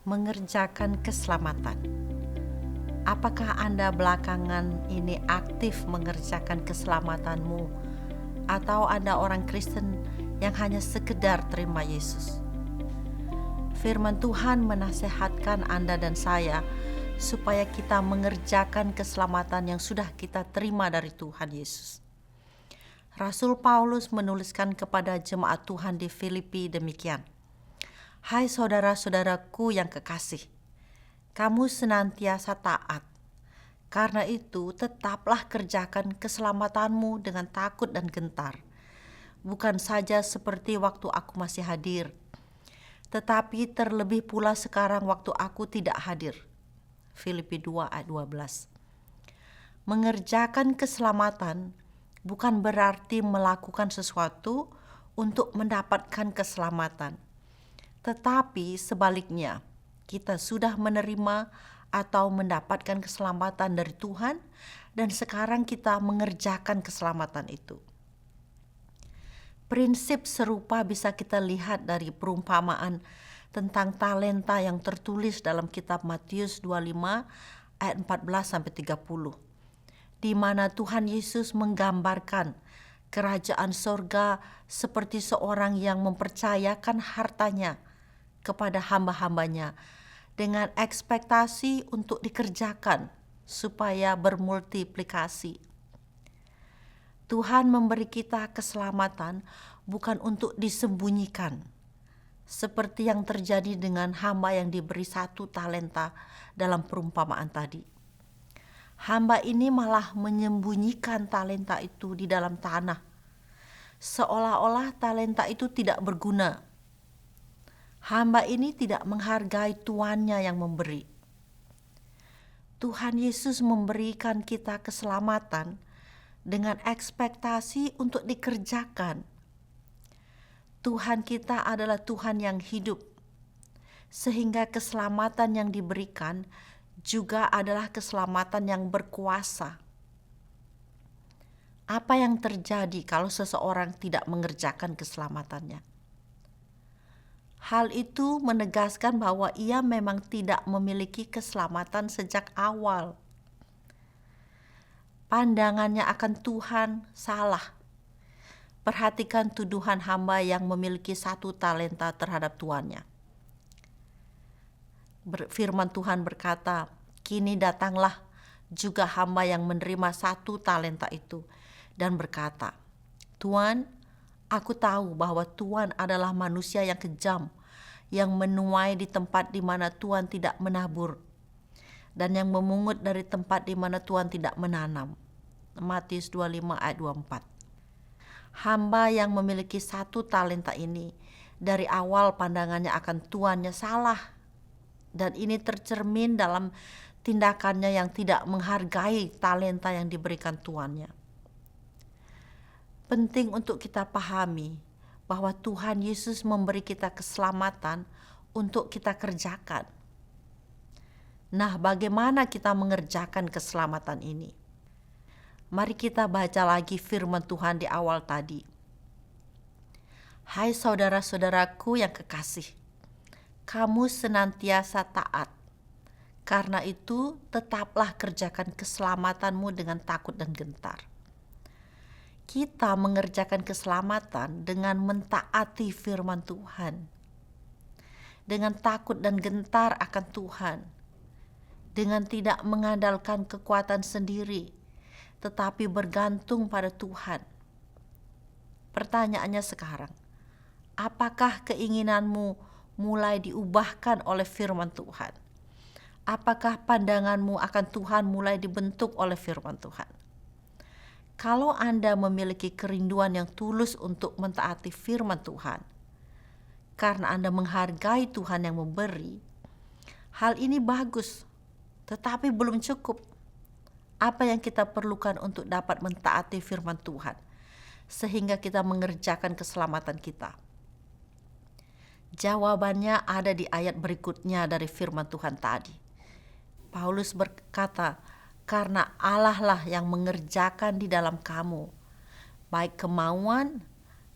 mengerjakan keselamatan. Apakah Anda belakangan ini aktif mengerjakan keselamatanmu, atau Anda orang Kristen yang hanya sekedar terima Yesus? Firman Tuhan menasihatkan Anda dan saya supaya kita mengerjakan keselamatan yang sudah kita terima dari Tuhan Yesus. Rasul Paulus menuliskan kepada jemaat Tuhan di Filipi demikian. Hai saudara-saudaraku yang kekasih, kamu senantiasa taat. Karena itu tetaplah kerjakan keselamatanmu dengan takut dan gentar. Bukan saja seperti waktu aku masih hadir, tetapi terlebih pula sekarang waktu aku tidak hadir. Filipi 2 ayat 12. Mengerjakan keselamatan bukan berarti melakukan sesuatu untuk mendapatkan keselamatan. Tetapi sebaliknya, kita sudah menerima atau mendapatkan keselamatan dari Tuhan dan sekarang kita mengerjakan keselamatan itu. Prinsip serupa bisa kita lihat dari perumpamaan tentang talenta yang tertulis dalam kitab Matius 25 ayat 14-30. Di mana Tuhan Yesus menggambarkan kerajaan sorga seperti seorang yang mempercayakan hartanya kepada hamba-hambanya dengan ekspektasi untuk dikerjakan supaya bermultiplikasi. Tuhan memberi kita keselamatan bukan untuk disembunyikan, seperti yang terjadi dengan hamba yang diberi 1 talenta dalam perumpamaan tadi. Hamba ini malah menyembunyikan talenta itu di dalam tanah, seolah-olah talenta itu tidak berguna. Hamba ini tidak menghargai tuannya yang memberi. Tuhan Yesus memberikan kita keselamatan dengan ekspektasi untuk dikerjakan. Tuhan kita adalah Tuhan yang hidup, sehingga keselamatan yang diberikan juga adalah keselamatan yang berkuasa. Apa yang terjadi kalau seseorang tidak mengerjakan keselamatannya? Hal itu menegaskan bahwa ia memang tidak memiliki keselamatan sejak awal. Pandangannya akan Tuhan salah. Perhatikan tuduhan hamba yang memiliki 1 talenta terhadap tuannya. Firman Tuhan berkata, kini datanglah juga hamba yang menerima 1 talenta itu dan berkata, Tuan, aku tahu bahwa Tuan adalah manusia yang kejam, yang menuai di tempat di mana Tuan tidak menabur, dan yang memungut dari tempat di mana Tuan tidak menanam. Matius 25 ayat 24. Hamba yang memiliki 1 talenta ini dari awal pandangannya akan tuannya salah. Dan ini tercermin dalam tindakannya yang tidak menghargai talenta yang diberikan tuannya. Penting untuk kita pahami bahwa Tuhan Yesus memberi kita keselamatan untuk kita kerjakan. Nah, bagaimana kita mengerjakan keselamatan ini? Mari kita baca lagi firman Tuhan di awal tadi. Hai saudara-saudaraku yang kekasih, kamu senantiasa taat. Karena itu, tetaplah kerjakan keselamatanmu dengan takut dan gentar. Kita mengerjakan keselamatan dengan mentaati firman Tuhan. Dengan takut dan gentar akan Tuhan. Dengan tidak mengandalkan kekuatan sendiri, tetapi bergantung pada Tuhan. Pertanyaannya sekarang, apakah keinginanmu mulai diubahkan oleh firman Tuhan? Apakah pandanganmu akan Tuhan mulai dibentuk oleh firman Tuhan? Kalau Anda memiliki kerinduan yang tulus untuk mentaati firman Tuhan, karena Anda menghargai Tuhan yang memberi, hal ini bagus, tetapi belum cukup. Apa yang kita perlukan untuk dapat mentaati firman Tuhan, sehingga kita mengerjakan keselamatan kita? Jawabannya ada di ayat berikutnya dari firman Tuhan tadi. Paulus berkata, karena Allah lah yang mengerjakan di dalam kamu, baik kemauan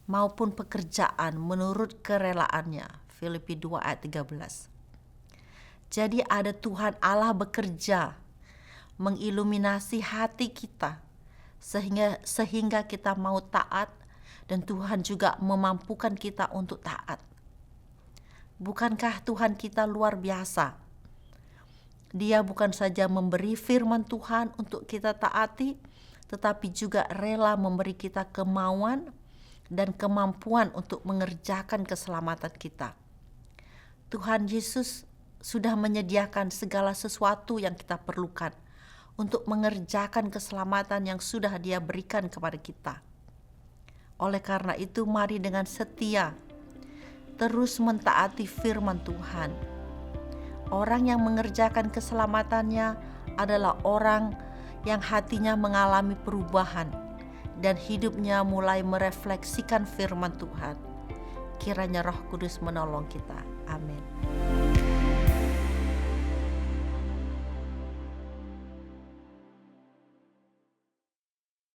maupun pekerjaan menurut kerelaannya. Filipi 2 ayat 13. Jadi ada Tuhan Allah bekerja mengiluminasi hati kita sehingga kita mau taat, dan Tuhan juga memampukan kita untuk taat. Bukankah Tuhan kita luar biasa? Dia bukan saja memberi firman Tuhan untuk kita taati, tetapi juga rela memberi kita kemauan dan kemampuan untuk mengerjakan keselamatan kita. Tuhan Yesus sudah menyediakan segala sesuatu yang kita perlukan untuk mengerjakan keselamatan yang sudah Dia berikan kepada kita. Oleh karena itu, mari dengan setia terus mentaati firman Tuhan. Orang yang mengerjakan keselamatannya adalah orang yang hatinya mengalami perubahan dan hidupnya mulai merefleksikan firman Tuhan. Kiranya Roh Kudus menolong kita. Amin.